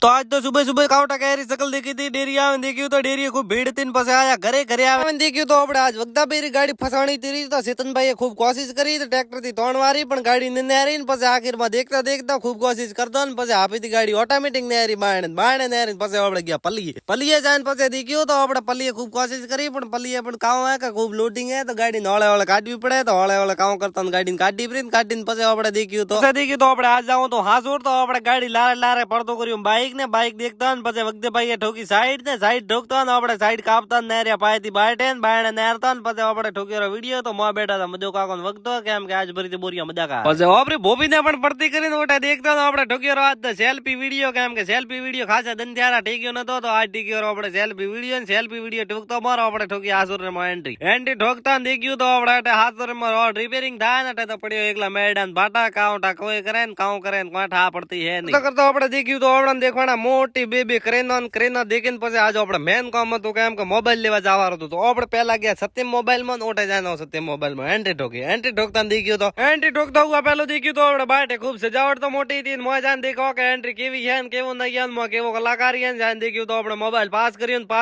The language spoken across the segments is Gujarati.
तो आज तो सुबह सुबह कावटा कह रही शकल देखी थी डेरी आवे देखी तो डेरी खूब भीड़ तीन पसे आया घरे घरे आवे देखी तो આપણે આજ વગદા પેરી ગાડી ફસાણી હતી તો ચેતનભાઈએ ખૂબ કોશિશ કરી તો ટ્રેક્ટર થી ત્રણ વારી પણ ગાડી ને હારી ને પછી આખીરમાં દેખતા દેખતા ખૂબ કોશિશ કરતો ને પછી આપીથી ગાડી ઓટોમેટિક ને હારી બાણે ને હારી પછી આપણે ગયા પલ્લીએ જાય ને પછી દેખ્યું તો આપણે પલ્લીએ ખૂબ કોશિશ કરી પણ પલ્લીએ પણ કામ હે કે ખૂબ લોડિંગ હે તો ગાડી નોળે વાળે કાઢવી પડે તો હોળે વાળે કામ કરતા ગાડી કાઢીને પછી આપણે દેખ્યું તો આપણે આજ જાવ તો હાજર તો આપણે ગાડી લારે લારે પડતો કર્યું બાઈક દેખતા ને પછી વખતે ભાઈએ ઠોકી સાઈડ ઠોકતા ને આપણે સાઈડ કાપતા ને નેર્યા પાયથી બાટે ને બાયણે નેરતા ને પછી આપણે ઠોકેલો વિડીયો તો મો બેઠા હતા મજો કાકો વખતો કેમ કે આજ ભરી બોરિયા મજા કા પછી આપણે ભોપીને પણ પડતી કરીને ઓટા દેખતા ને આપણે ઠોકેલો આજ તો સેલ્ફી વિડીયો કેમ કે સેલ્ફી વિડીયો ખાસા દંધ્યારા ઠીક્યો નતો તો આજ ઠીક્યો આપણે સેલ્ફી વિડીયો ઠોકતો મારો આપણે ઠોકી હાસુર માં એન્ટ્રી ઠોકતા ને દેખ્યું તો આપણે હાસુર માં રોડ રિપેરિંગ થાય ને તો પડ્યો એકલા મેડા બાટા કાઉટા કોઈ કરે ને કાઉ કરે ને કોઠા પડતી હે નહીં કરતો આપણે દેખ્યું તો આપણે દેખવાના મોટી બેબી ક્રેનો દેખીને પછી આજે આપણે મેન કામ હતું કેમ કે મોબાઈલ લેવા જવાનું હતું તો આપણે પેલા ગયા સત્યમ મોબાઈલ માં ઓટે જાય સત્યમ મોબાઈલ માં એન્ટ્રી ઠોકતા દેખ્યું તો એન્ટ્રી ઠોકતા પેલું દેખ્યું તો આપણે બાટે ખૂબ સજાવટ તો મોટી હતી મોય જાન દેખો કે એન્ટ્રી કેવી છે ને કેવું નહીં કેવો કલાકારી છે જાન દેખ્યું તો આપણે મોબાઈલ પાસ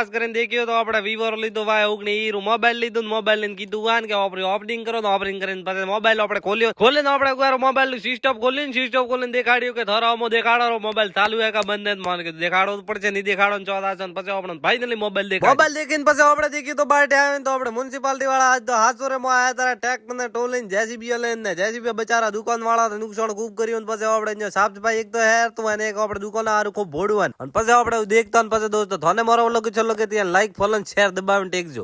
કરીને દેખ્યું તો આપણે વિવો લીધો ભાઈ ઉગની હીરું મોબાઈલ લીધું મોબાઈલ લઈને કીધું વાન કે ઓપનિંગ કરો ઓપનિંગ કરીને પછી મોબાઈલ આપણે ખોલીને આપણે મોબાઈલ સ્વિચ ઓફ ખોલીને દેખાડ્યું કે ધરાવમાં દેખાડો મોબાઈલ ચાલુ હે કે બંધ મને દેખાડો પડશે નહીં દેખાડો ને ચોથા છે પછી આપણે ફાઇનલી મોબાઈલ દેખીને પછી આપણે દેખ્યું તો બાટે આવે તો આપણે મ્યુનિસિપાલિટી વાળા આજ તો હાથોરે માં આયા તારા ટ્રેક્ટર ને ટોલીને જેસીબી લઈને જેસીબી બચારા દુકાન વાળા નુકસાન ખૂબ કર્યું પછી આપણે સાફ સફાઈ એક તો હેર તો અને એક આપણે દુકાન હારું ખૂબ ભોડવાનું અને પછી આપણે દેખતા પછી દોસ્તો ધોને મારો લગ ચલો કે ત્યાં લાઈક ફોલો શેર દબાવીને ટેકજો।